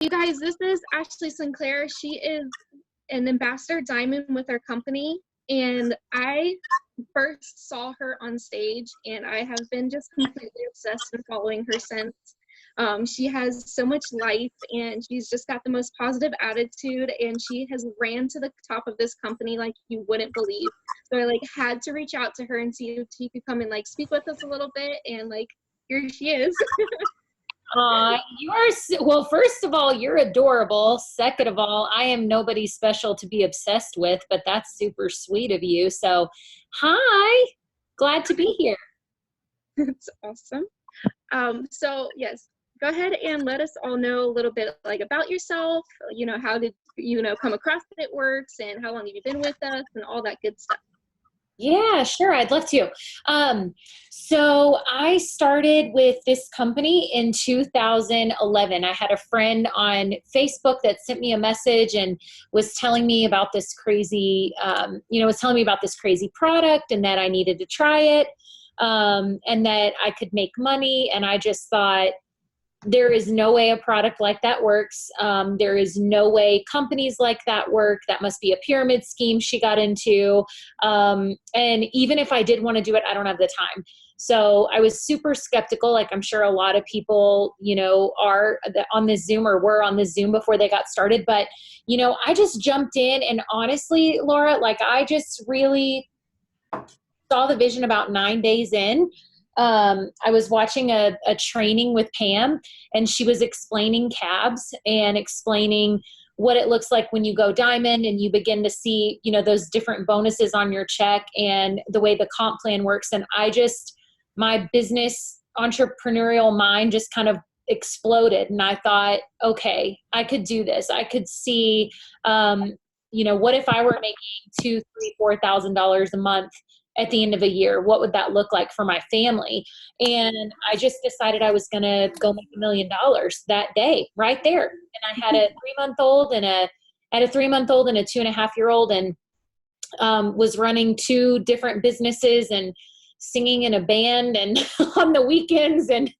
You guys, this is Ashley Sinclair. She is an ambassador diamond with our company, and I first saw her on stage, and I have been just completely obsessed and following her since. She has so much life, and she's just got the most positive attitude, and she has ran to the top of this company like you wouldn't believe. So I had to reach out to her and see if she could come and speak with us a little bit, and here she is. You are, well, first of all, you're adorable. Second of all, I am nobody special to be obsessed with, but that's super sweet of you. So, hi, glad to be here. That's awesome. So yes, go ahead and let us all know a little bit about yourself. How did you come across It Works, and how long have you been with us, and all that good stuff. Yeah, sure. I'd love to. So I started with this company in 2011. I had a friend on Facebook that sent me a message and was telling me about this crazy, product, and that I needed to try it, and that I could make money. And I just thought, there is no way a product like that works. There is no way companies like that work. That must be a pyramid scheme she got into. And even if I did want to do it, I don't have the time. So I was super skeptical. I'm sure a lot of people, are on this Zoom or were on this Zoom before they got started. But, I just jumped in, and honestly, Laura, I just really saw the vision about 9 days in. I was watching a training with Pam, and she was explaining cabs and explaining what it looks like when you go diamond and you begin to see, those different bonuses on your check and the way the comp plan works. And my business entrepreneurial mind just kind of exploded. And I thought, okay, I could do this. I could see, what if I were making $2,000, $3,000, $4,000 a month at the end of a year? What would that look like for my family? And I just decided I was going to go make $1 million that day, right there. And I had a 3-month-old and a 2.5-year-old, and was running 2 different businesses and singing in a band and on the weekends. And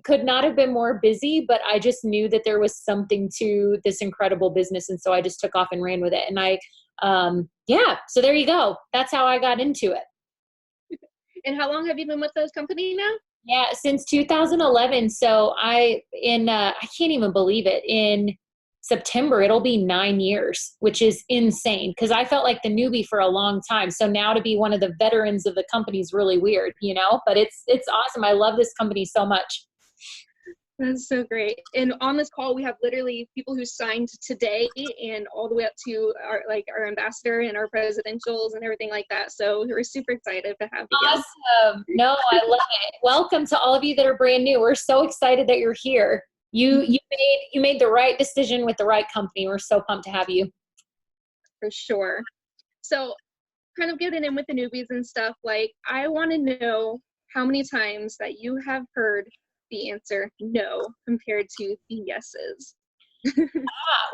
could not have been more busy, but I just knew that there was something to this incredible business. And so I just took off and ran with it. And so there you go. That's how I got into it. And how long have you been with those company now? Yeah, since 2011. So I can't even believe it. In September, it'll be 9 years, which is insane, because I felt like the newbie for a long time. So now to be one of the veterans of the company is really weird, but it's awesome. I love this company so much. That's so great. And on this call, we have literally people who signed today and all the way up to our ambassador and our presidentials and everything like that. So we're super excited to have you. Awesome. No, I love it. Welcome to all of you that are brand new. We're so excited that you're here. You made the right decision with the right company. We're so pumped to have you. For sure. So kind of getting in with the newbies and stuff, I want to know how many times that you have heard the answer no compared to the yeses.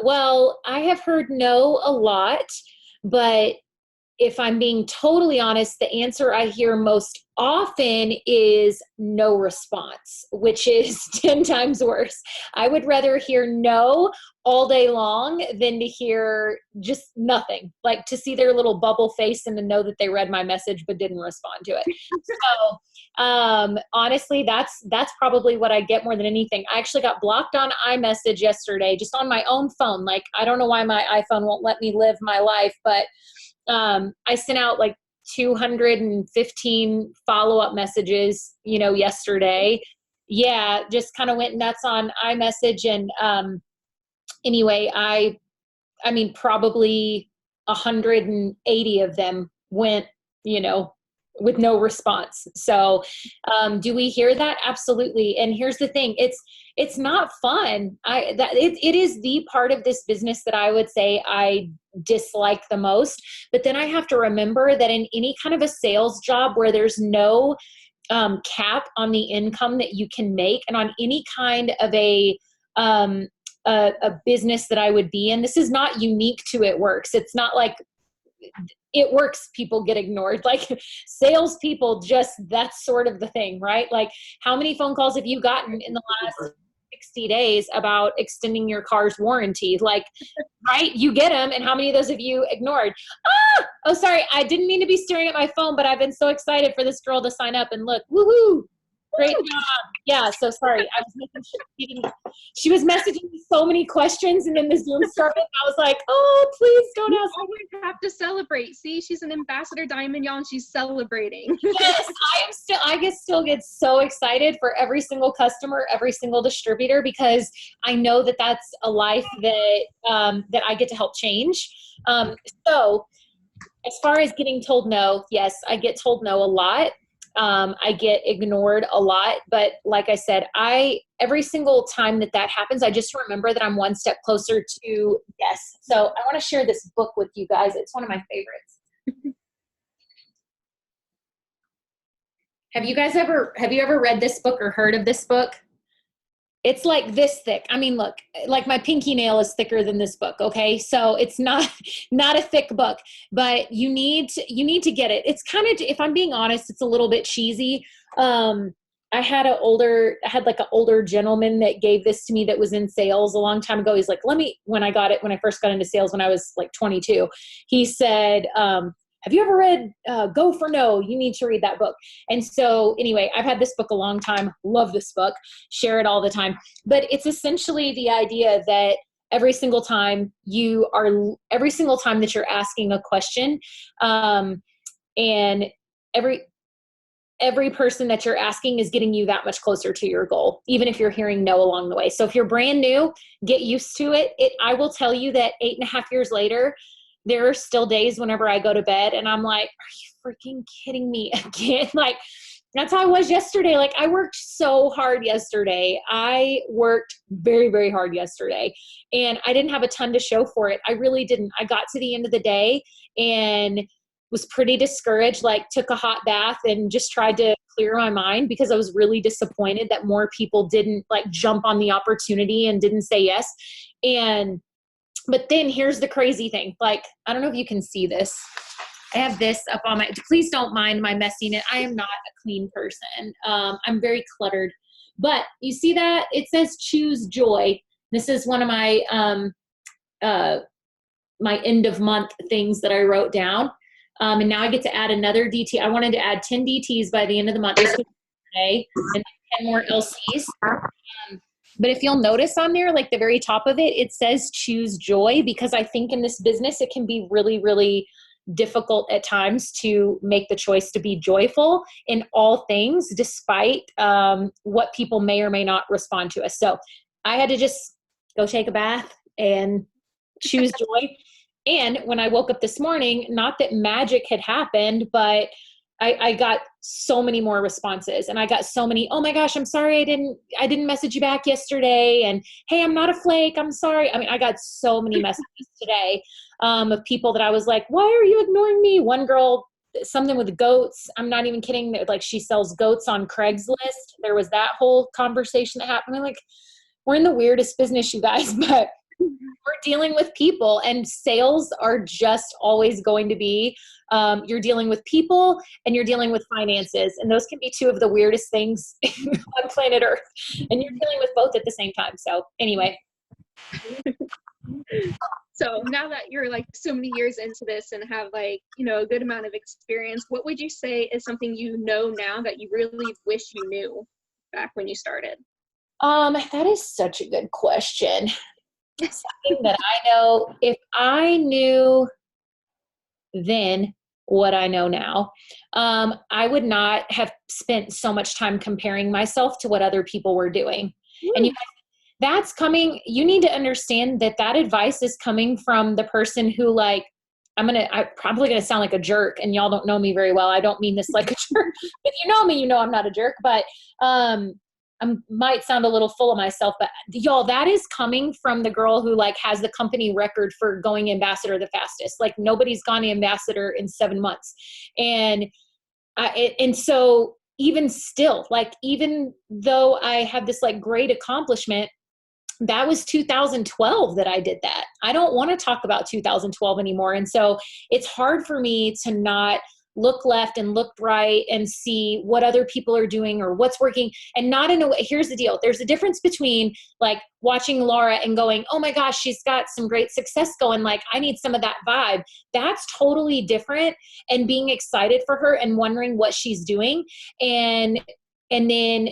Well, I have heard no a lot, but if I'm being totally honest, the answer I hear most often is no response, which is 10 times worse. I would rather hear no all day long than to hear just nothing, to see their little bubble face and to know that they read my message but didn't respond to it. So honestly, that's probably what I get more than anything. I actually got blocked on iMessage yesterday, just on my own phone. I don't know why my iPhone won't let me live my life, but I sent out 215 follow-up messages, yesterday. Yeah, just kind of went nuts on iMessage. And anyway, I mean, probably 180 of them went, with no response. So do we hear that? Absolutely. And here's the thing. It's not fun. It is the part of this business that I would say I dislike the most. But then I have to remember that in any kind of a sales job where there's no cap on the income that you can make, and on any kind of a business that I would be in, this is not unique to It Works. It's not like It Works people get ignored. Salespeople, just that's sort of the thing, right? How many phone calls have you gotten in the last 60 days about extending your car's warranty. Like, right? You get them. And how many of those have you ignored? Oh, sorry. I didn't mean to be staring at my phone, but I've been so excited for this girl to sign up, and look, woohoo. Great job. Yeah, so sorry. I was making sure she was messaging me so many questions, and then the Zoom started. I was like, oh, please don't ask. You always have to celebrate. See, she's an ambassador diamond, y'all, and she's celebrating. Yes, I still get so excited for every single customer, every single distributor, because I know that that's a life that that I get to help change. So as far as getting told no, yes, I get told no a lot. I get ignored a lot, but like I said, every single time that happens, I just remember that I'm one step closer to yes. So I want to share this book with you guys. It's one of my favorites. Have you ever read this book or heard of this book? It's like this thick. I mean, look, like my pinky nail is thicker than this book. Okay. So it's not a thick book, but you need to get it. It's kind of, if I'm being honest, it's a little bit cheesy. I had an older gentleman that gave this to me that was in sales a long time ago. He's like, when I first got into sales, when I was like 22, he said, have you ever read Go for No? You need to read that book. And so anyway, I've had this book a long time. Love this book. Share it all the time. But it's essentially the idea that every single time that you're asking a question, and every person that you're asking is getting you that much closer to your goal, even if you're hearing no along the way. So if you're brand new, get used to it. I will tell you that 8.5 years later, there are still days whenever I go to bed and I'm like, are you freaking kidding me again? Like, that's how I was yesterday. Like, I worked so hard yesterday. I worked very, very hard yesterday, and I didn't have a ton to show for it. I really didn't. I got to the end of the day and was pretty discouraged, like took a hot bath and just tried to clear my mind, because I was really disappointed that more people didn't like jump on the opportunity and didn't say yes. But then here's the crazy thing. Like, I don't know if you can see this. I have this up on please don't mind my messiness. I am not a clean person. I'm very cluttered, but you see that it says choose joy. This is one of my, my end of month things that I wrote down. And now I get to add another DT. I wanted to add 10 DTs by the end of the month. This was today, and 10 more LCs. But if you'll notice on there, like the very top of it, it says choose joy, because I think in this business, it can be really, really difficult at times to make the choice to be joyful in all things, despite what people may or may not respond to us. So I had to just go take a bath and choose joy. And when I woke up this morning, not that magic had happened, but I got so many more responses, and I got so many, oh my gosh, I'm sorry I didn't message you back yesterday, and hey, I'm not a flake, I'm sorry. I mean, I got so many messages today of people that I was like, why are you ignoring me? One girl, something with goats, I'm not even kidding, like she sells goats on Craigslist. There was that whole conversation that happened. I'm like, we're in the weirdest business, you guys, but we're dealing with people, and sales are just always going to be, you're dealing with people and you're dealing with finances. And those can be two of the weirdest things on planet Earth. And you're dealing with both at the same time. So anyway. So now that you're like so many years into this and have like, you know, a good amount of experience, what would you say is something you know now that you really wish you knew back when you started? That is such a good question. Something that I know, if I knew then what I know now, I would not have spent so much time comparing myself to what other people were doing. And you guys, that's coming, you need to understand that advice is coming from the person who, like, I'm probably going to sound like a jerk, and y'all don't know me very well. I don't mean this like a jerk. If you know me, you know I'm not a jerk, but I might sound a little full of myself, but y'all, that is coming from the girl who like has the company record for going ambassador the fastest. Like, nobody's gone ambassador in 7 months. And so even still, like, even though I have this like great accomplishment, that was 2012 that I did that. I don't want to talk about 2012 anymore. And so it's hard for me to not look left and look right and see what other people are doing or what's working, and not in a way. Here's the deal. There's a difference between like watching Laura and going, oh my gosh, she's got some great success going. Like, I need some of that vibe. That's totally different. And being excited for her and wondering what she's doing. And then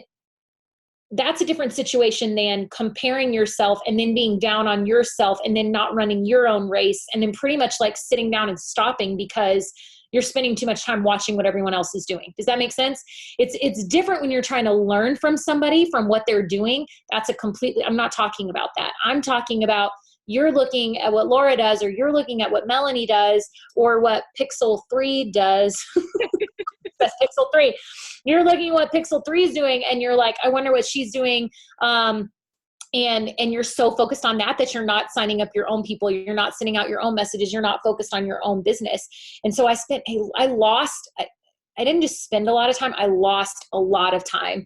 that's a different situation than comparing yourself and then being down on yourself and then not running your own race and then pretty much like sitting down and stopping because you're spending too much time watching what everyone else is doing. Does that make sense? It's different when you're trying to learn from somebody, from what they're doing. That's a completely, I'm not talking about that. I'm talking about you're looking at what Laura does, or you're looking at what Melanie does, or what Pixel 3 does. That's Pixel 3. You're looking at what Pixel 3 is doing, and you're like, I wonder what she's doing. And you're so focused on that you're not signing up your own people. You're not sending out your own messages. You're not focused on your own business. And so I didn't just spend a lot of time. I lost a lot of time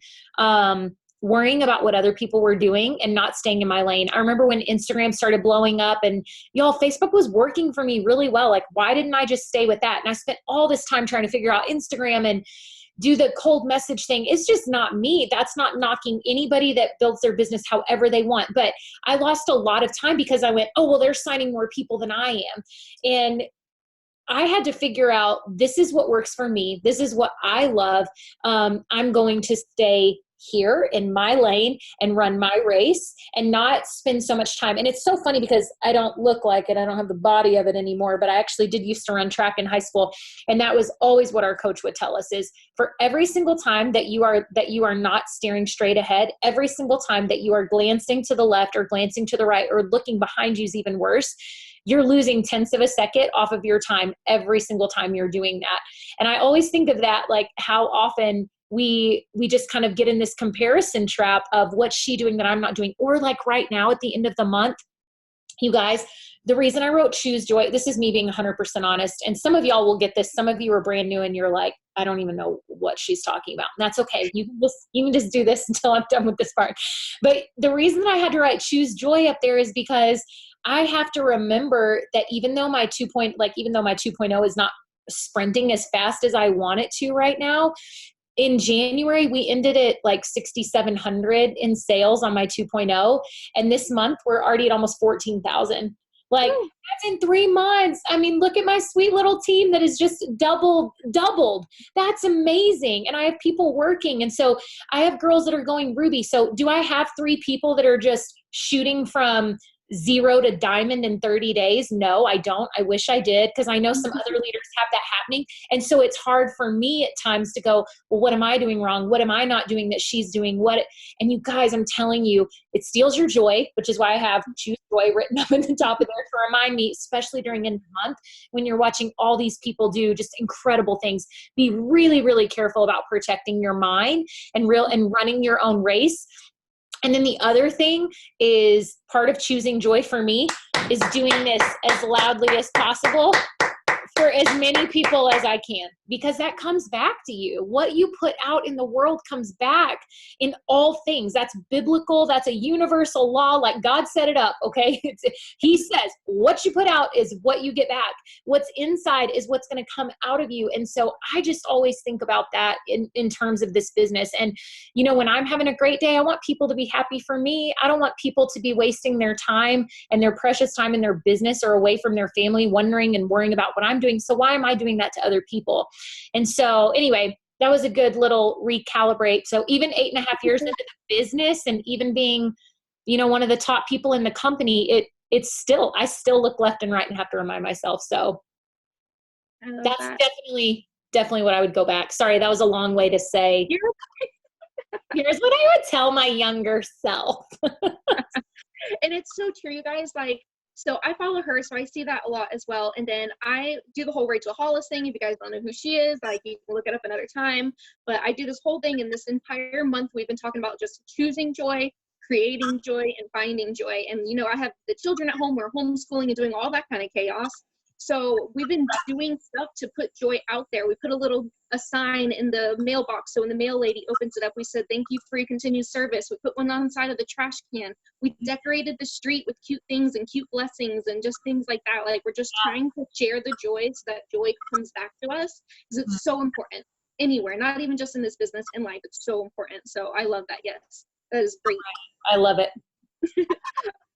worrying about what other people were doing and not staying in my lane. I remember when Instagram started blowing up and y'all, Facebook was working for me really well. Like, why didn't I just stay with that? And I spent all this time trying to figure out Instagram and do the cold message thing. It's just not me. That's not knocking anybody that builds their business however they want. But I lost a lot of time because I went, oh, well, they're signing more people than I am. And I had to figure out, this is what works for me. This is what I love. I'm going to stay here in my lane and run my race and not spend so much time. And it's so funny because I don't look like it. I don't have the body of it anymore, but I actually did used to run track in high school. And that was always what our coach would tell us is for every single time that you are not staring straight ahead, every single time that you are glancing to the left or glancing to the right or looking behind you is even worse. You're losing tenths of a second off of your time every single time you're doing that. And I always think of that, like how often we just kind of get in this comparison trap of what's she doing that I'm not doing. Or like right now at the end of the month, you guys, the reason I wrote Choose Joy, this is me being 100% honest. And some of y'all will get this. Some of you are brand new and you're like, I don't even know what she's talking about. And that's okay. You can just do this until I'm done with this part. But the reason that I had to write Choose Joy up there is because I have to remember that even though my 2.0 is not sprinting as fast as I want it to right now, in January, we ended at like 6,700 in sales on my 2.0. And this month we're already at almost 14,000. Like that's in 3 months. I mean, look at my sweet little team that is just doubled. That's amazing. And I have people working. And so I have girls that are going Ruby. So do I have 3 people that are just shooting from 0 to diamond in 30 days? No, I don't. I wish I did, because I know some other leaders have that happening. And so it's hard for me at times to go, well, what am I doing wrong? What am I not doing that she's doing? And you guys, I'm telling you, it steals your joy, which is why I have Choose Joy written up in the top of there to remind me, especially during end of the month, when you're watching all these people do just incredible things. Be really, really careful about protecting your mind and running your own race. And then the other thing is, part of choosing joy for me is doing this as loudly as possible for as many people as I can, because that comes back to you. What you put out in the world comes back in all things. That's biblical. That's a universal law. Like God set it up. Okay. He says what you put out is what you get back. What's inside is what's going to come out of you. And so I just always think about that in terms of this business. And, you know, when I'm having a great day, I want people to be happy for me. I don't want people to be wasting their time and their precious time in their business or away from their family, wondering and worrying about what I'm doing. So why am I doing that to other people? And so anyway, that was a good little recalibrate. So even 8.5 years into the business and even being, you know, one of the top people in the company, it's still, I still look left and right and have to remind myself. So that's definitely what I would go back. Sorry, that was a long way to say, here's what I would tell my younger self. And it's so true, you guys. Like, so I follow her, so I see that a lot as well. And then I do the whole Rachel Hollis thing. If you guys don't know who she is, like, you can look it up another time. But I do this whole thing, and this entire month we've been talking about just choosing joy, creating joy, and finding joy. And, you know, I have the children at home. We're homeschooling and doing all that kind of chaos. So we've been doing stuff to put joy out there. We put a sign in the mailbox. So when the mail lady opens it up, we said, thank you for your continued service. We put one on the side of the trash can. We decorated the street with cute things and cute blessings and just things like that. Like, we're just trying to share the joy so that joy comes back to us, because it's so important anywhere, not even just in this business, in life. It's so important. So I love that. Yes, that is great. I love it.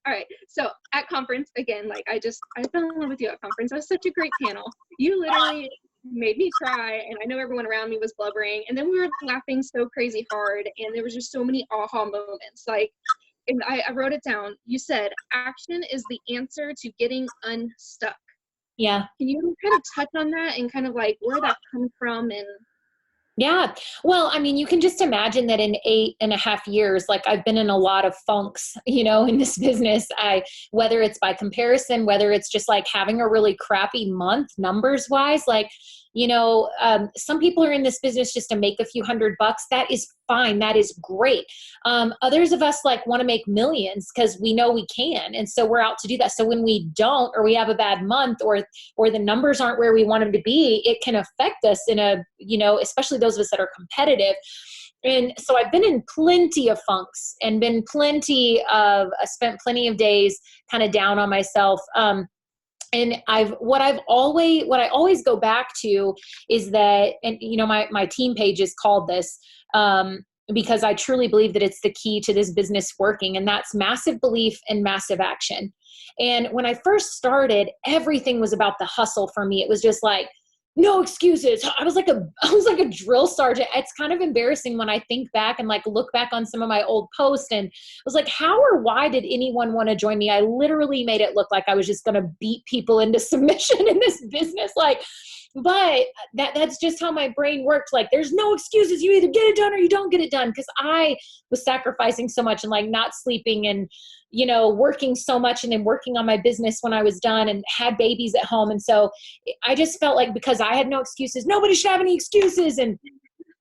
All right. So at conference, again, like I fell in love with you at conference. That was such a great panel. You literally made me cry, and I know everyone around me was blubbering. And then we were laughing so crazy hard, and there was just so many aha moments. Like, and I wrote it down. You said, action is the answer to getting unstuck. Yeah. Can you kind of touch on that and kind of like where that comes from? And yeah. Well, I mean, you can just imagine that in 8.5 years, like I've been in a lot of funks, in this business. Whether it's by comparison, whether it's just like having a really crappy month numbers wise, like, some people are in this business just to make a few $100. That is fine. That is great. Others of us like want to make millions because we know we can. And so we're out to do that. So when we don't, or we have a bad month, or the numbers aren't where we want them to be, it can affect us in especially those of us that are competitive. And so I've been in plenty of funks and spent plenty of days kind of down on myself. And what I always go back to is that, and my team page is called this, because I truly believe that it's the key to this business working, and that's massive belief and massive action. And when I first started, everything was about the hustle for me. It was just like, no excuses. I was like a drill sergeant. It's kind of embarrassing when I think back and like look back on some of my old posts, and I was like, how or why did anyone want to join me? I literally made it look like I was just going to beat people into submission in this business. But that's just how my brain worked. Like, there's no excuses. You either get it done or you don't get it done. Because I was sacrificing so much and like not sleeping and, working so much, and then working on my business when I was done, and had babies at home. And so I just felt like, because I had no excuses, nobody should have any excuses. And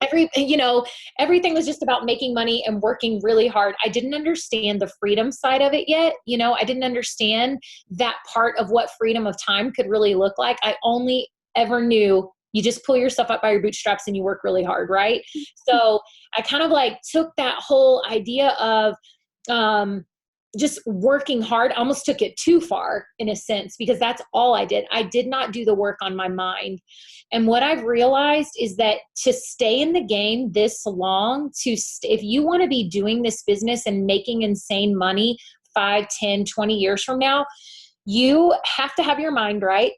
everything was just about making money and working really hard. I didn't understand the freedom side of it yet. I didn't understand that part of what freedom of time could really look like. I only ever knew you just pull yourself up by your bootstraps and you work really hard, right? So I kind of like took that whole idea of just working hard, almost took it too far in a sense, because that's all I did. I did not do the work on my mind. And what I've realized is that to stay in the game this long, if you want to be doing this business and making insane money 5, 10, 20 years from now, you have to have your mind right.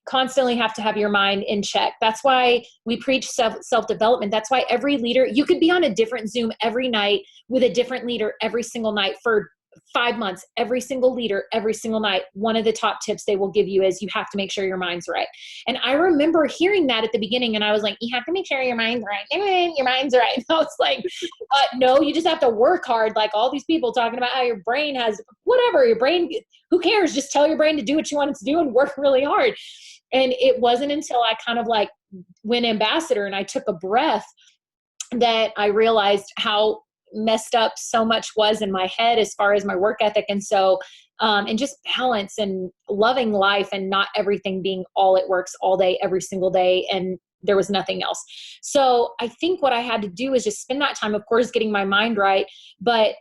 Constantly have to have your mind in check. That's why we preach self-development. That's why every leader, you could be on a different Zoom every night with a different leader every single night for 5 months, every single leader, every single night. One of the top tips they will give you is you have to make sure your mind's right. And I remember hearing that at the beginning, and I was like, you have to make sure your mind's right. Your mind's right. And I was like, no, you just have to work hard. Like all these people talking about how your brain has whatever, your brain, who cares? Just tell your brain to do what you want it to do and work really hard. And it wasn't until I kind of like went ambassador and I took a breath that I realized how messed up so much was in my head as far as my work ethic. And so, and just balance and loving life and not everything being all it works all day, every single day. And there was nothing else. So I think what I had to do is just spend that time, of course, getting my mind right,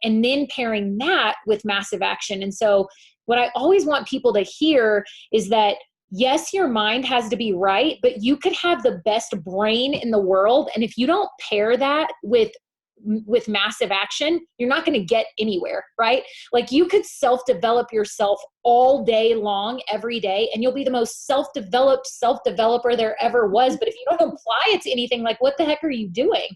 and then pairing that with massive action. And so what I always want people to hear is that, yes, your mind has to be right, but you could have the best brain in the world. And if you don't pair that with massive action, you're not going to get anywhere, right? Like you could self-develop yourself all day long, every day, and you'll be the most self-developed self-developer there ever was. But if you don't apply it to anything, like what the heck are you doing?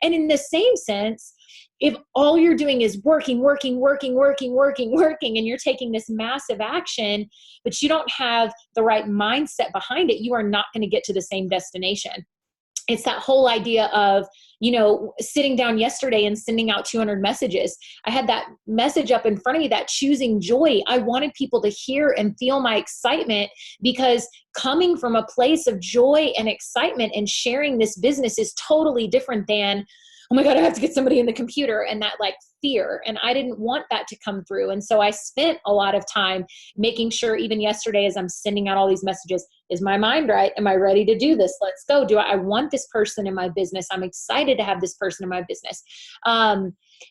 And in the same sense, if all you're doing is working, and you're taking this massive action, but you don't have the right mindset behind it, you are not going to get to the same destination. It's that whole idea of, sitting down yesterday and sending out 200 messages. I had that message up in front of me, that choosing joy. I wanted people to hear and feel my excitement, because coming from a place of joy and excitement and sharing this business is totally different than, oh my God, I have to get somebody in the computer, and that like fear, and I didn't want that to come through. And so I spent a lot of time making sure, even yesterday, as I'm sending out all these messages, is my mind right? Am I ready to do this? Let's go. I want this person in my business? I'm excited to have this person in my business.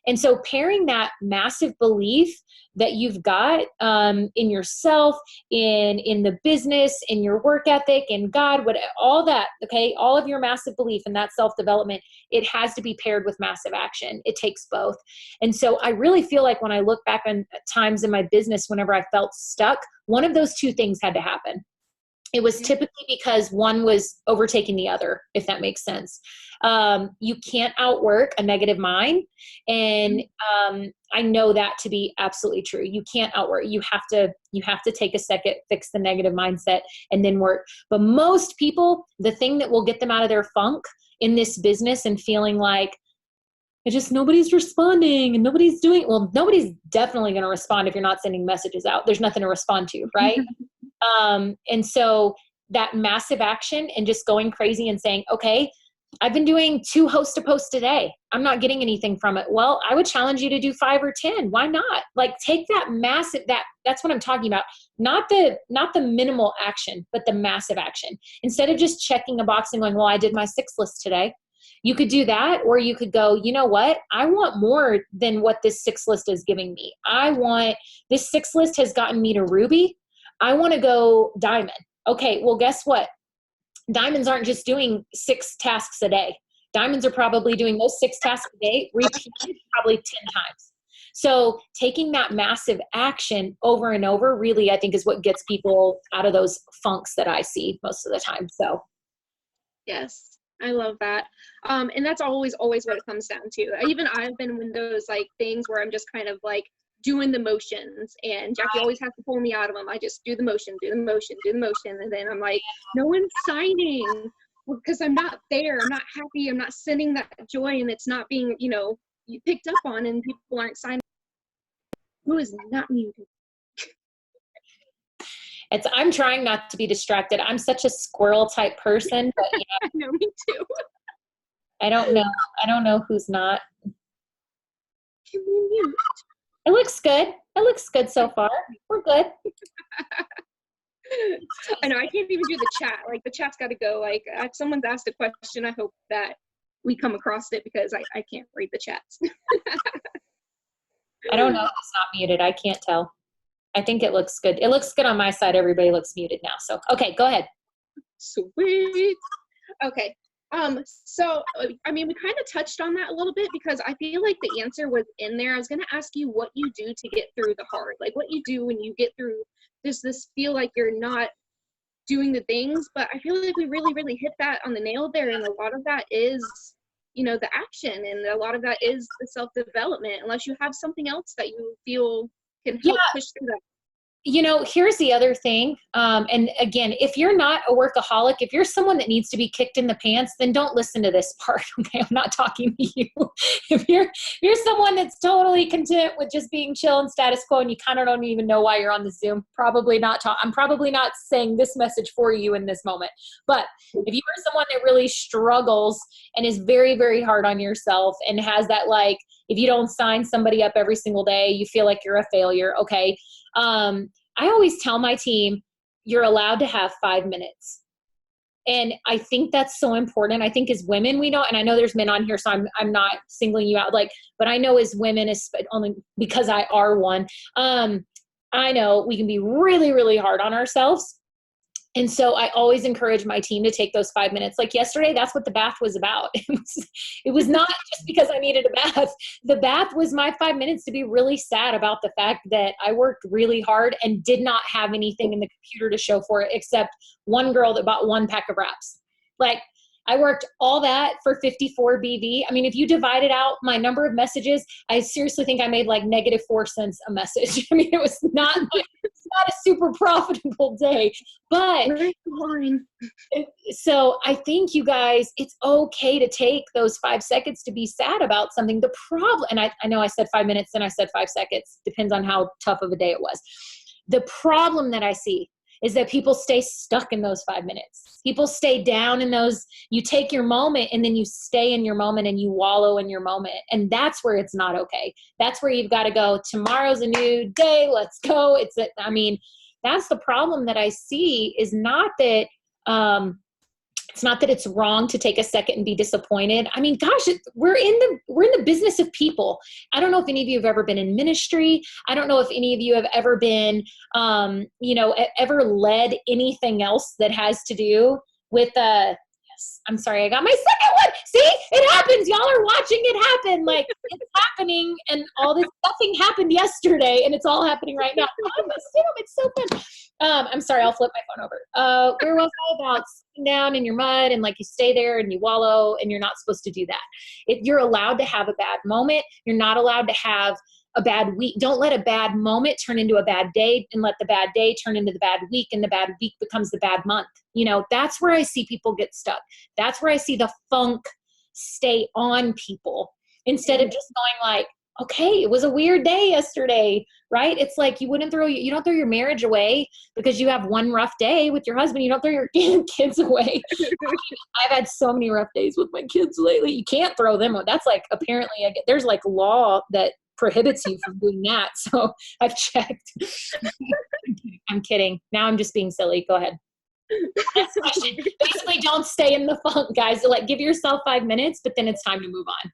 And so pairing that massive belief that you've got in yourself, in the business, in your work ethic, in God, all that, okay, all of your massive belief and that self-development, it has to be paired with massive action. It takes both. And so I really feel like when I look back on times in my business, whenever I felt stuck, one of those two things had to happen. It was typically because one was overtaking the other, if that makes sense. You can't outwork a negative mind. And I know that to be absolutely true. You can't outwork. You have to take a second, fix the negative mindset, and then work. But most people, the thing that will get them out of their funk in this business and feeling like, nobody's responding and nobody's doing, well, nobody's definitely going to respond if you're not sending messages out. There's nothing to respond to, right? And so that massive action and just going crazy and saying, okay, I've been doing 2 host to post a day. I'm not getting anything from it. Well, I would challenge you to do 5 or 10. Why not? Like, take that massive, that's what I'm talking about. Not the minimal action, but the massive action. Instead of just checking a box and going, well, I did my 6 list today. You could do that, or you could go, you know what? I want more than what this 6 list is giving me. This 6 list has gotten me to Ruby. I want to go diamond. Okay, well, guess what? Diamonds aren't just doing 6 tasks a day. Diamonds are probably doing those 6 tasks a day, repeated probably 10 times. So taking that massive action over and over really, I think, is what gets people out of those funks that I see most of the time. So, yes, I love that. And that's always what it comes down to. Even I've been in those like things where I'm just kind of like doing the motions, and Jackie always has to pull me out of them. I just do the motion, and then I'm like, no one's signing because I'm not there. I'm not happy. I'm not sending that joy, and it's not being, picked up on, and people aren't signing. Who is not muted? I'm trying not to be distracted. I'm such a squirrel type person, but I know, me too. I don't know who's not. Can we mute? It looks good. It looks good so far. We're good. I know, I can't even do the chat. Like, the chat's got to go. Like, if someone's asked a question, I hope that we come across it, because I can't read the chats. I don't know if it's not muted. I can't tell. I think it looks good. It looks good on my side. Everybody looks muted now. So, okay, go ahead. Sweet. Okay. So, I mean, we kind of touched on that a little bit, because I feel like the answer was in there. I was going to ask you what you do to get through the hard, like what you do when you get through this feel like you're not doing the things, but I feel like we really, really hit that on the nail there. And a lot of that is, the action, and a lot of that is the self-development, unless you have something else that you feel can help push through that. Here's the other thing. And again, if you're not a workaholic, if you're someone that needs to be kicked in the pants, then don't listen to this part. Okay. I'm not talking to you. If you're someone that's totally content with just being chill and status quo, and you kind of don't even know why you're on the Zoom, I'm probably not saying this message for you in this moment. But if you are someone that really struggles and is very, very hard on yourself, and has that, like, if you don't sign somebody up every single day, you feel like you're a failure. Okay. I always tell my team, you're allowed to have 5 minutes. And I think that's so important. I think as women, we know, and I know there's men on here, so I'm not singling you out, but I know as women, only because I are one, I know we can be really, really hard on ourselves. And so I always encourage my team to take those 5 minutes. Like yesterday, that's what the bath was about. It was not just because I needed a bath. The bath was my 5 minutes to be really sad about the fact that I worked really hard and did not have anything in the computer to show for it, except one girl that bought 1 pack of wraps. Like, I worked all that for 54 BV. I mean, if you divided out my number of messages, I seriously think I made like -4 cents a message. I mean, it was not a super profitable day, but so I think, you guys, it's okay to take those 5 seconds to be sad about something. The problem, and I know I said 5 minutes and I said 5 seconds, depends on how tough of a day it was. The problem that I see is that people stay stuck in those 5 minutes. People stay down in those, you take your moment and then you stay in your moment and you wallow in your moment. And that's where it's not okay. That's where you've got to go, tomorrow's a new day, let's go. I mean, that's the problem that I see, is not that, it's not that it's wrong to take a second and be disappointed. I mean, gosh, we're in the business of people. I don't know if any of you have ever been in ministry. I don't know if any of you have ever been, ever led anything else that has to do with, yes, I'm sorry, I got my second one. See, it happens. Y'all are watching it happen. Like, it's happening, and all this nothing happened yesterday, and it's all happening right now. I'm a sim. It's so fun. I'm sorry, I'll flip my phone over. Where was I about sitting down in your mud and like you stay there and you wallow, and you're not supposed to do that. You're allowed to have a bad moment. You're not allowed to have a bad week. Don't let a bad moment turn into a bad day, and let the bad day turn into the bad week, and the bad week becomes the bad month. That's where I see people get stuck. That's where I see the funk stay on people, instead of just going like, okay, it was a weird day yesterday, right? It's like you don't throw your marriage away because you have one rough day with your husband. You don't throw your kids away. I've had so many rough days with my kids lately. You can't throw them away. That's like, apparently there's like law that prohibits you from doing that. So I've checked. I'm kidding. Now I'm just being silly. Go ahead. Next question. Basically, don't stay in the funk, guys. So like, give yourself 5 minutes, but then it's time to move on.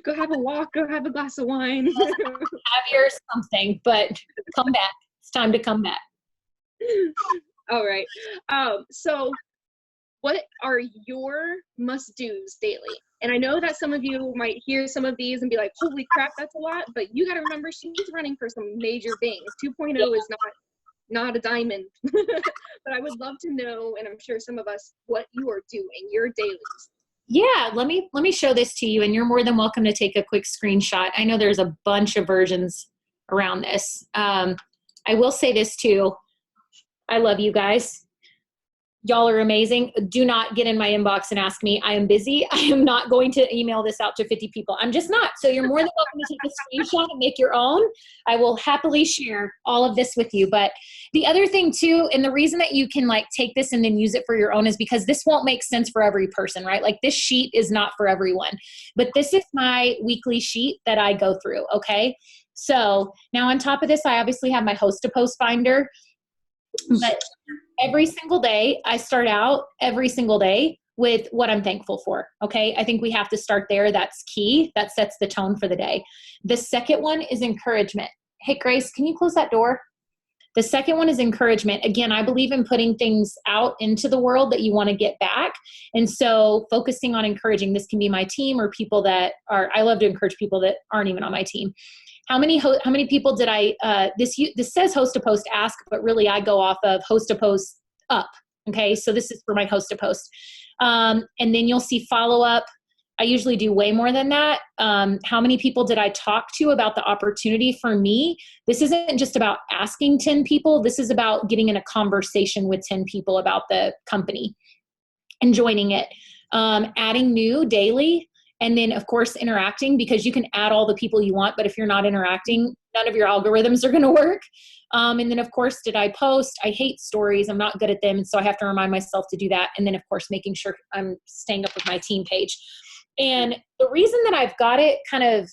Go have a walk, go have a glass of wine. Have your something, but come back. It's time to come back. All right. So what are your must-dos daily? And I know that some of you might hear some of these and be like, holy crap, that's a lot. But you got to remember, she's running for some major things. 2.0 is not a diamond. But I would love to know, and I'm sure some of us, what you are doing, your dailies. Yeah, let me show this to you, and you're more than welcome to take a quick screenshot. I know there's a bunch of versions around this. I will say this too. I love you guys. Y'all are amazing. Do not get in my inbox and ask me. I am busy. I am not going to email this out to 50 people. I'm just not. So you're more than welcome to take a screenshot and make your own. I will happily share all of this with you. But the other thing too, and the reason that you can like take this and then use it for your own, is because this won't make sense for every person, right? Like, this sheet is not for everyone, but this is my weekly sheet that I go through. Okay. So now on top of this, I obviously have my host to post finder, but every single day I start out every single day with what I'm thankful for. Okay. I think we have to start there. That's key. That sets the tone for the day. The second one is encouragement. Hey, Grace, can you close that door? The second one is encouragement. Again, I believe in putting things out into the world that you want to get back. And so focusing on encouraging, this can be my team or people that are, I love to encourage people that aren't even on my team. How many people did this says host to post ask, but really I go off of host to post up. Okay. So this is for my host to post. And then you'll see follow up. I usually do way more than that. How many people did I talk to about the opportunity for me? This isn't just about asking 10 people. This is about getting in a conversation with 10 people about the company and joining it. Adding new daily. And then, of course, interacting, because you can add all the people you want, but if you're not interacting, none of your algorithms are going to work. And then, of course, did I post? I hate stories. I'm not good at them. And so I have to remind myself to do that. And then, of course, making sure I'm staying up with my team page. And the reason that I've got it kind of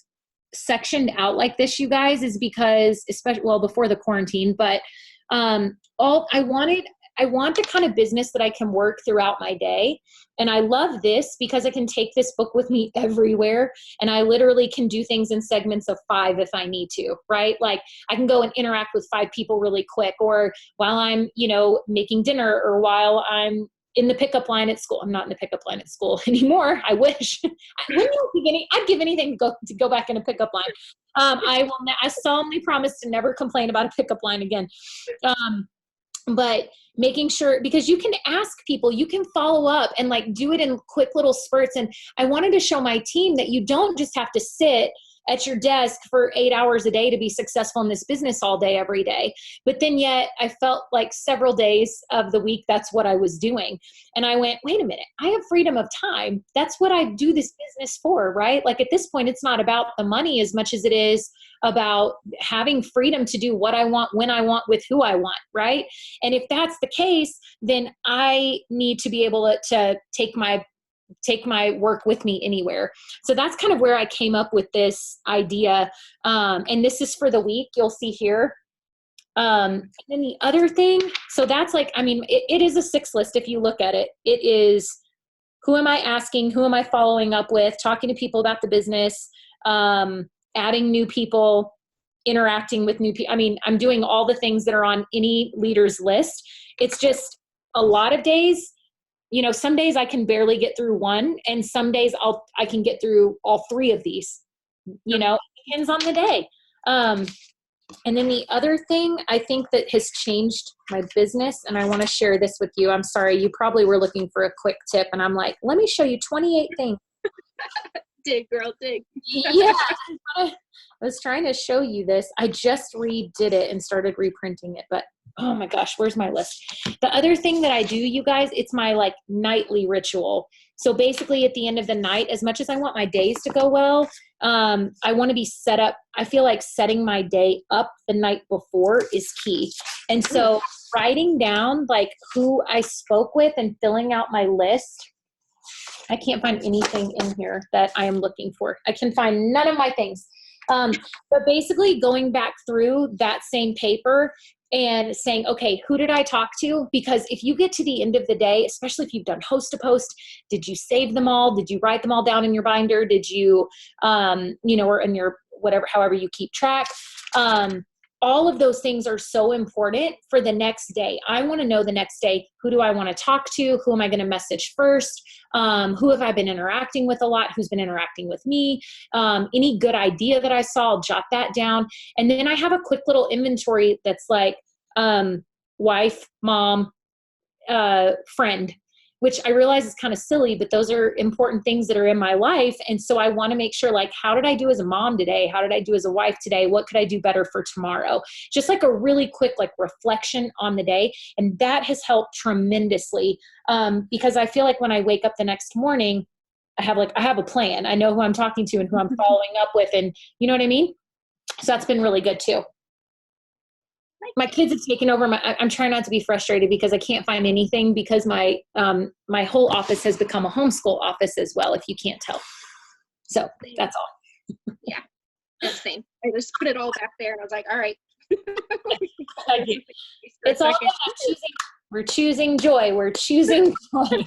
sectioned out like this, you guys, is because, before the quarantine, but I want the kind of business that I can work throughout my day. And I love this because I can take this book with me everywhere. And I literally can do things in segments of 5 if I need to, right? Like I can go and interact with 5 people really quick, or while I'm, making dinner, or while I'm in the pickup line at school. I'm not in the pickup line at school anymore. I wish. I'd give anything to go back in a pickup line. I solemnly promise to never complain about a pickup line again. But making sure, because you can ask people, you can follow up and like do it in quick little spurts. And I wanted to show my team that you don't just have to sit at your desk for 8 hours a day to be successful in this business all day, every day. But then yet I felt like several days of the week, that's what I was doing. And I went, wait a minute, I have freedom of time. That's what I do this business for, right? Like at this point, it's not about the money as much as it is about having freedom to do what I want, when I want, with who I want, right? And if that's the case, then I need to be able to take my work with me anywhere. So that's kind of where I came up with this idea. And this is for the week, you'll see here. And then the other thing, so that's like, I mean, it is a 6 list. If you look at it, it is, who am I asking? Who am I following up with? Talking to people about the business, adding new people, interacting with new people. I mean, I'm doing all the things that are on any leader's list. It's just a lot of days, some days I can barely get through one, and some days I can get through all 3 of these, it depends on the day. And then the other thing I think that has changed my business, and I want to share this with you. I'm sorry, you probably were looking for a quick tip, and I'm like, let me show you 28 things. Dig, girl, dig. Yeah, I was trying to show you this. I just redid it and started reprinting it, but oh my gosh, where's my list? The other thing that I do, you guys, it's my like nightly ritual. So basically at the end of the night, as much as I want my days to go well, I want to be set up. I feel like setting my day up the night before is key. And so writing down like who I spoke with and filling out my list. I can't find anything in here that I am looking for. I can find none of my things. But basically going back through that same paper and saying, okay, who did I talk to? Because if you get to the end of the day, especially if you've done host to post, did you save them all? Did you write them all down in your binder? Did you, or in your whatever, however you keep track? All of those things are so important for the next day. I want to know the next day, who do I want to talk to? Who am I going to message first? Who have I been interacting with a lot? Who's been interacting with me? Any good idea that I saw, I'll jot that down. And then I have a quick little inventory that's like wife, mom, friend, which I realize is kind of silly, but those are important things that are in my life. And so I want to make sure, like, how did I do as a mom today? How did I do as a wife today? What could I do better for tomorrow? Just like a really quick, like, reflection on the day. And that has helped tremendously because I feel like when I wake up the next morning, I have a plan. I know who I'm talking to and who I'm following up with. And you know what I mean? So that's been really good too. My kids have taken over I'm trying not to be frustrated because I can't find anything because my whole office has become a homeschool office as well, if you can't tell. So that's all. Yeah, that's the same. I just put it all back there and I was like, all right. It's all about choosing. We're choosing joy. We're choosing joy.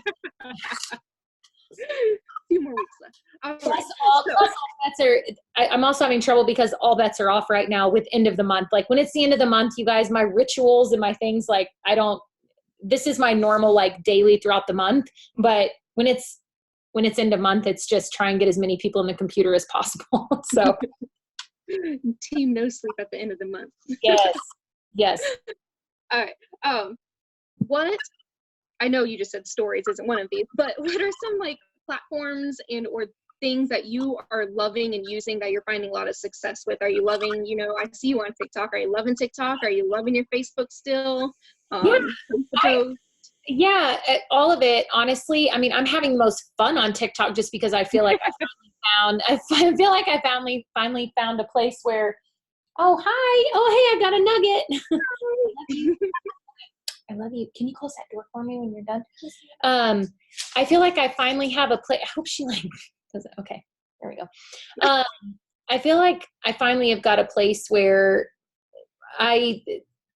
Few more weeks left. Plus all bets are, I'm also having trouble because all bets are off right now with end of the month. Like when it's the end of the month, you guys, my rituals and my things, like this is my normal, like daily throughout the month. But when it's end of month, it's just try and get as many people in the computer as possible. So team no sleep at the end of the month. Yes. All right. What, I know you just said stories isn't one of these, but what are some like platforms or things that you are loving and using that you're finding a lot of success with? Are you loving, I see you on TikTok. Are you loving TikTok? Are you loving your Facebook still? Yeah, all of it, honestly. I mean, I'm having the most fun on TikTok just because I feel like I finally found a place where, oh, hi. Oh, hey, I got a nugget. I love you. Can you close that door for me when you're done? I feel like I finally have a place. I hope she does it. Okay, there we go. I feel like I finally have got a place where I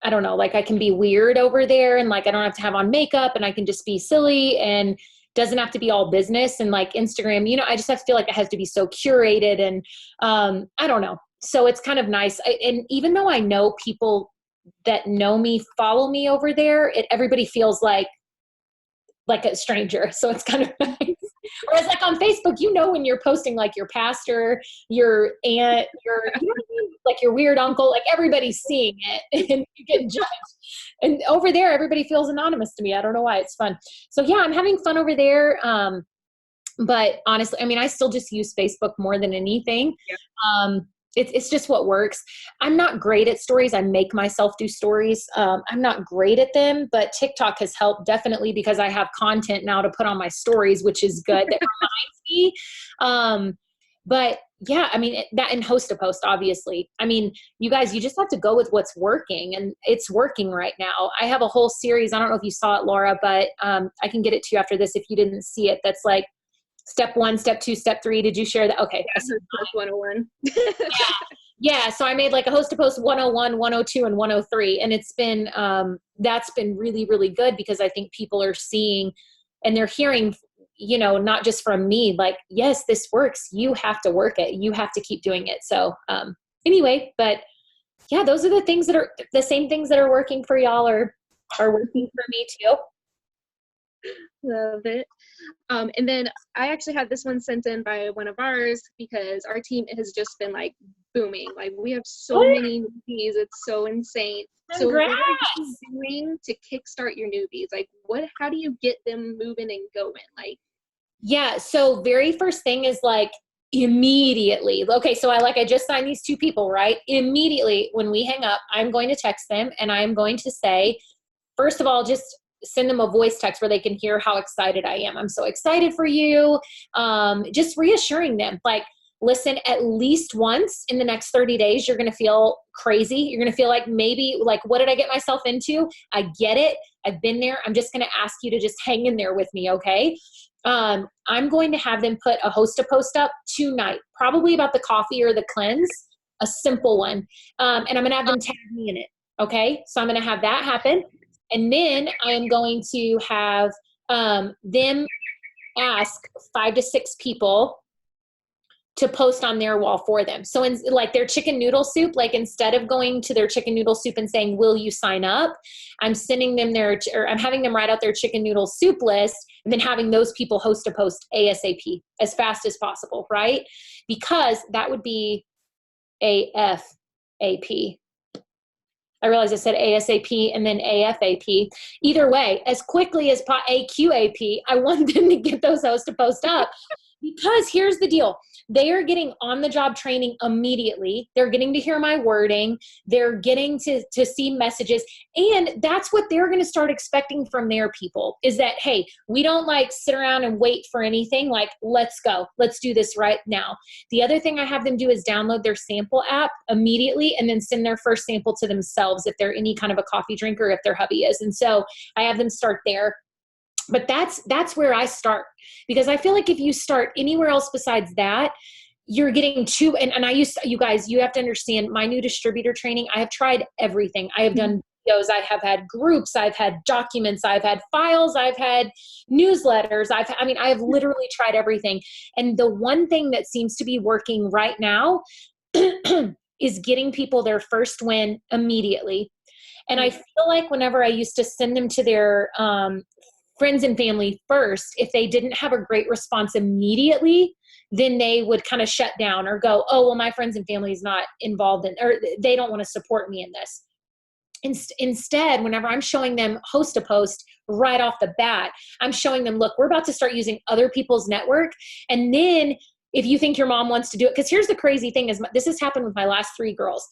don't know, like I can be weird over there and like I don't have to have on makeup and I can just be silly and doesn't have to be all business. And like Instagram, I just have to feel like it has to be so curated and I don't know. So it's kind of nice. And even though I know people that know me follow me over there, everybody feels like a stranger. So it's kind of nice. Whereas like on Facebook, when you're posting like your pastor, your aunt, like your weird uncle, like everybody's seeing it and you get judged. And over there, everybody feels anonymous to me. I don't know why. It's fun. So yeah, I'm having fun over there. But honestly, I mean, I still just use Facebook more than anything. Yeah. It's just what works. I'm not great at stories. I make myself do stories. I'm not great at them, but TikTok has helped definitely because I have content now to put on my stories, which is good. That reminds me. But yeah, I mean, that and host a post, obviously. I mean, you guys, you just have to go with what's working, and it's working right now. I have a whole series. I don't know if you saw it, Laura, but I can get it to you after this if you didn't see it. That's like step 1, step 2, step 3. Did you share that? Okay. Yeah, 101. Yeah. So I made like a host to post 101, 102, and 103. And it's been, that's been really, really good because I think people are seeing and they're hearing, you know, not just from me, like, yes, this works. You have to work it. You have to keep doing it. So, anyway, but yeah, those are the things that are the same things that are working for y'all are working for me too. Love it. And then I actually had this one sent in by one of ours because our team has just been like booming. Like we have so many newbies. It's so insane. Congrats. So what are you doing to kickstart your newbies? Like how do you get them moving and going? Like, yeah. So very first thing is like immediately. Okay. So I just signed these 2 people, right? Immediately when we hang up, I'm going to text them and I'm going to say, first of all, just send them a voice text where they can hear how excited I am. I'm so excited for you. Just reassuring them, like, listen, at least once in the next 30 days, you're going to feel crazy. You're going to feel like maybe like, what did I get myself into? I get it. I've been there. I'm just going to ask you to just hang in there with me. Okay. I'm going to have them put a host to post up tonight, probably about the coffee or the cleanse, a simple one. And I'm going to have them tag me in it. Okay. So I'm going to have that happen. And then I am going to have them ask 5 to 6 people to post on their wall for them. So in like their chicken noodle soup, like instead of going to their chicken noodle soup and saying, will you sign up? I'm sending them or I'm having them write out their chicken noodle soup list and then having those people host a post ASAP as fast as possible, right? Because that would be AFAP. I realized I said ASAP and then AFAP. Either way, as quickly as AQAP, I want them to get those hosts to post up. Because here's the deal. They are getting on-the-job training immediately. They're getting to hear my wording. They're getting to see messages. And that's what they're going to start expecting from their people is that, hey, we don't like sit around and wait for anything. Like, let's go. Let's do this right now. The other thing I have them do is download their sample app immediately and then send their first sample to themselves if they're any kind of a coffee drinker, if their hubby is. And so I have them start there. But that's where I start, because I feel like if you start anywhere else besides that, you're getting too, and you guys, you have to understand my new distributor training. I have tried everything. I have done videos. I have had groups. I've had documents. I've had files. I've had newsletters. I have literally tried everything. And the one thing that seems to be working right now is getting people their first win immediately. And I feel like whenever I used to send them to their, friends and family first, if they didn't have a great response immediately, then they would kind of shut down or go, oh, well, my friends and family is not involved in, or they don't want to support me in this. Instead, whenever I'm showing them host a post right off the bat, I'm showing them, look, we're about to start using other people's network. And then if you think your mom wants to do it, because here's the crazy thing is this has happened with my last 3 girls.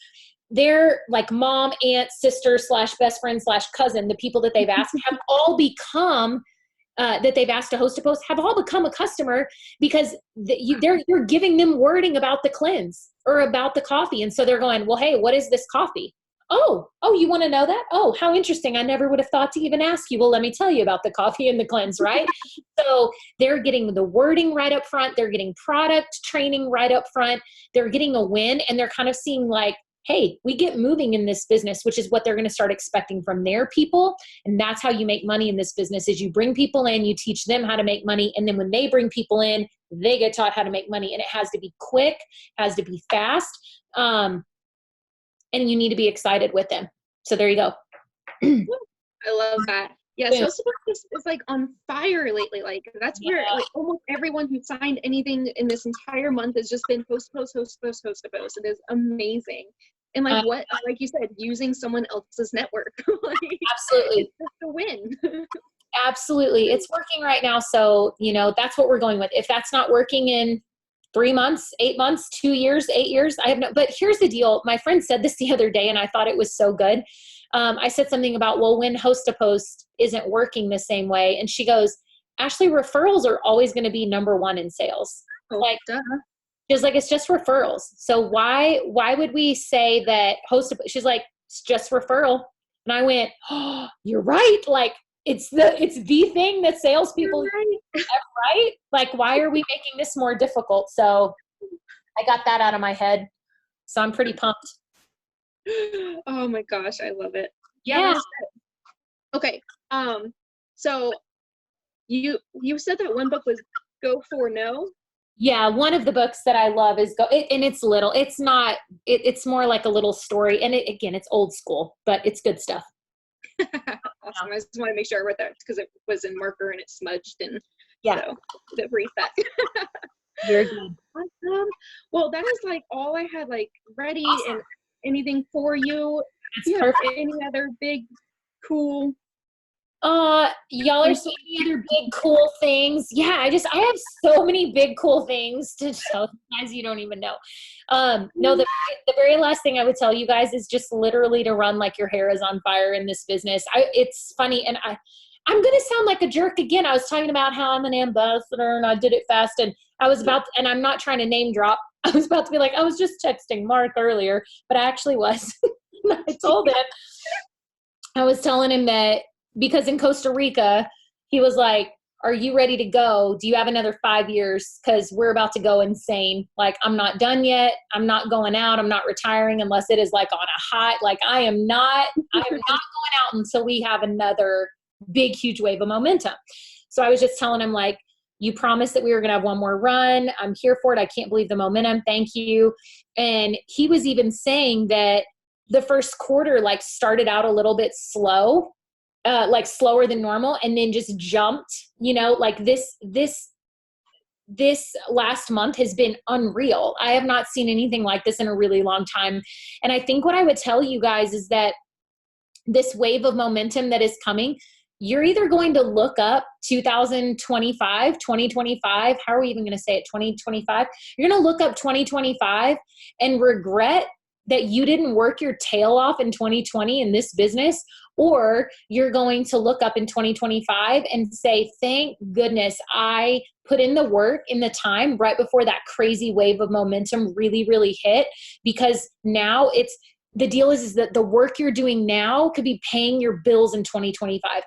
They're like mom, aunt, sister / best friend / cousin, the people that they've asked have all become, that they've asked to host a post, have all become a customer because you're giving them wording about the cleanse or about the coffee. And so they're going, well, hey, what is this coffee? Oh, you want to know that? Oh, how interesting. I never would have thought to even ask you. Well, let me tell you about the coffee and the cleanse, right? So they're getting the wording right up front. They're getting product training right up front. They're getting a win, and they're kind of seeing like, hey, we get moving in this business, which is what they're going to start expecting from their people. And that's how you make money in this business is you bring people in, you teach them how to make money. And then when they bring people in, they get taught how to make money. And it has to be quick, has to be fast. And you need to be excited with them. So there you go. I love that. Yeah, so is like on fire lately. Like that's where like almost everyone who signed anything in this entire month has just been post. It is amazing. And like like you said, using someone else's network. Like, absolutely. it's just a win. Absolutely. It's working right now. So, that's what we're going with. If that's not working in 3 months, 8 months, 2 years, 8 years, but here's the deal. My friend said this the other day and I thought it was so good. I said something about, well, when host to post isn't working the same way. And she goes, Ashley, referrals are always going to be number one in sales. Oh, Like, duh. she's like, it's just referrals. So why would we say that host to, she's like, it's just referral. And I went, oh, you're right. Like, it's the thing that salespeople Right. right? Like, why are we making this more difficult? So I got that out of my head. So I'm pretty pumped. Oh my gosh, I love it. Yeah. That's it. Okay. So you said that one book was Go for No. Yeah. One of the books that I love is and it's little, it's not, it's more like a little story. And again, it's old school, but it's good stuff. Awesome. I just want to make sure I read that because it was in marker and it smudged and Yeah. so the brief that. You're good. Awesome. Well, that is like all I had like ready. Awesome. And anything for you. Do you have any other big cool? Y'all are seeing any other big cool things? Yeah, I have so many big cool things to tell you guys you don't even know. No, the very last thing I would tell you guys is just literally to run like your hair is on fire in this business. It's funny, and I'm gonna sound like a jerk again. I was talking about how I'm an ambassador and I did it fast, and and I'm not trying to name drop. I was about to be like, I was just texting Mark earlier, but I actually was. I told him, I was telling him that because in Costa Rica, he was like, are you ready to go? Do you have another 5 years? Because we're about to go insane. Like, I'm not done yet. I'm not going out. I'm not retiring unless it is like on a high. Like, I am not going out until we have another big, huge wave of momentum. So I was just telling him, like, you promised that we were going to have one more run. I'm here for it. I can't believe the momentum. Thank you. And he was even saying that the first quarter, like, started out a little bit slow, like slower than normal, and then just jumped, like this last month has been unreal. I have not seen anything like this in a really long time. And I think what I would tell you guys is that this wave of momentum that is coming, you're either going to look up 2025, how are we even going to say it? 2025. You're going to look up 2025 and regret that you didn't work your tail off in 2020 in this business, or you're going to look up in 2025 and say, thank goodness I put in the work in the time right before that crazy wave of momentum really, really hit, because now the deal is that the work you're doing now could be paying your bills in 2025.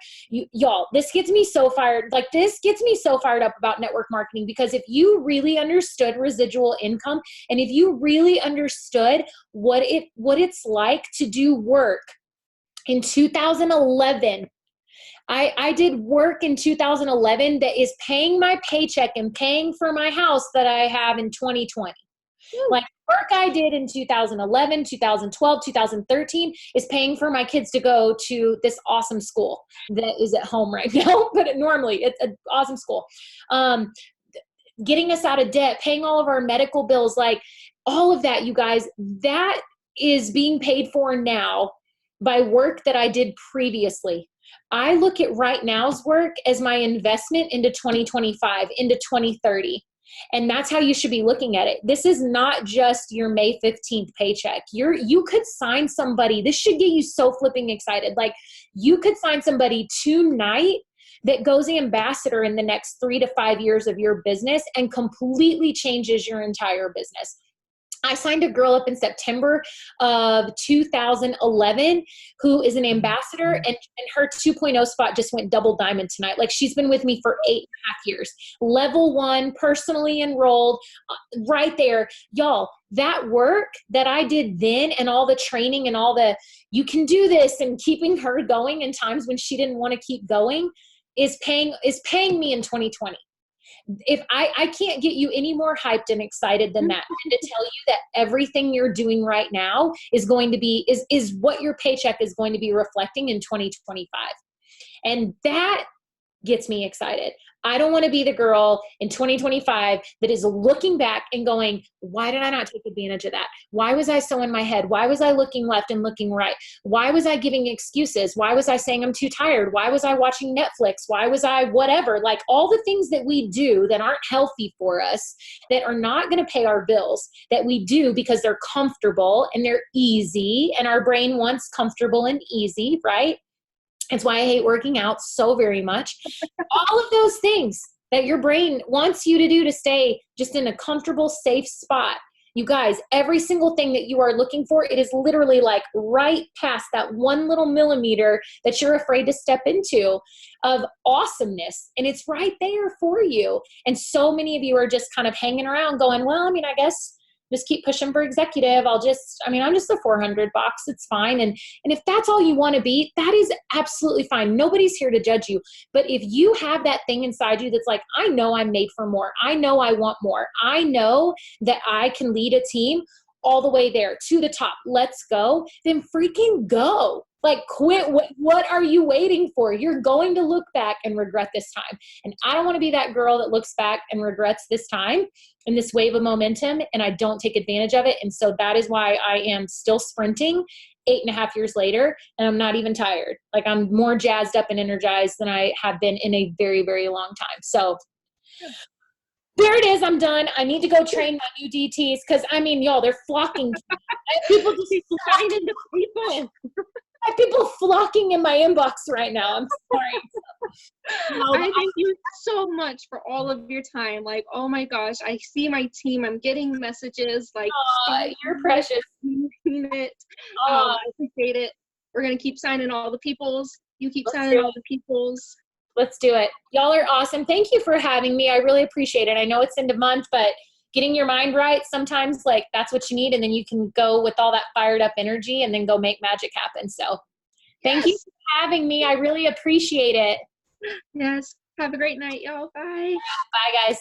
Y'all, this gets me so fired. Like, this gets me so fired up about network marketing, because if you really understood residual income, and if you really understood what it's like to do work in 2011, I did work in 2011 that is paying my paycheck and paying for my house that I have in 2020. Like, work I did in 2011, 2012, 2013 is paying for my kids to go to this awesome school that is at home right now, but normally it's an awesome school. Getting us out of debt, paying all of our medical bills, like all of that, you guys, that is being paid for now by work that I did previously. I look at right now's work as my investment into 2025, into 2030. And that's how you should be looking at it. This is not just your May 15th paycheck. You could sign somebody. This should get you so flipping excited. Like, you could sign somebody tonight that goes ambassador in the next 3 to 5 years of your business and completely changes your entire business. I signed a girl up in September of 2011 who is an ambassador, and her 2.0 spot just went double diamond tonight. Like, she's been with me for 8.5 years. Level 1, personally enrolled, right there. Y'all, that work that I did then, and all the training and all the, you can do this, and keeping her going in times when she didn't want to keep going, is paying me in 2020. If I can't get you any more hyped and excited than that, and to tell you that everything you're doing right now is going to be, is what your paycheck is going to be reflecting in 2025. And that gets me excited. I don't want to be the girl in 2025 that is looking back and going, why did I not take advantage of that? Why was I so in my head? Why was I looking left and looking right? Why was I giving excuses? Why was I saying I'm too tired? Why was I watching Netflix? Why was I whatever? Like all the things that we do that aren't healthy for us, that are not going to pay our bills, that we do because they're comfortable and they're easy, and our brain wants comfortable and easy, right? It's why I hate working out so very much. All of those things that your brain wants you to do to stay just in a comfortable, safe spot. You guys, every single thing that you are looking for, it is literally like right past that one little millimeter that you're afraid to step into of awesomeness. And it's right there for you. And so many of you are just kind of hanging around going, well, I mean, I guess just keep pushing for executive. I'm just a 400 box. It's fine. And if that's all you want to be, that is absolutely fine. Nobody's here to judge you. But if you have that thing inside you that's like, I know I'm made for more. I know I want more. I know that I can lead a team all the way there to the top. Let's go. Then freaking go. Like quit. What are you waiting for? You're going to look back and regret this time. And I don't want to be that girl that looks back and regrets this time in this wave of momentum and I don't take advantage of it. And so that is why I am still sprinting 8.5 years later, and I'm not even tired. Like I'm more jazzed up and energized than I have been in a very, very long time. So there it is. I'm done. I need to go train my new DTs because I mean, y'all, they're flocking. People just flying into people. I have people flocking in my inbox right now. I'm sorry. I thank you so much for all of your time. Like, oh my gosh, I see my team. I'm getting messages like, you're precious. I appreciate it. We're going to keep signing all the peoples. You keep signing all the peoples. Let's do it. Y'all are awesome. Thank you for having me. I really appreciate it. I know it's end of month, but getting your mind right, sometimes like that's what you need. And then you can go with all that fired up energy and then go make magic happen. So thank you for having me. I really appreciate it. Yes. Have a great night, y'all. Bye. Bye, guys.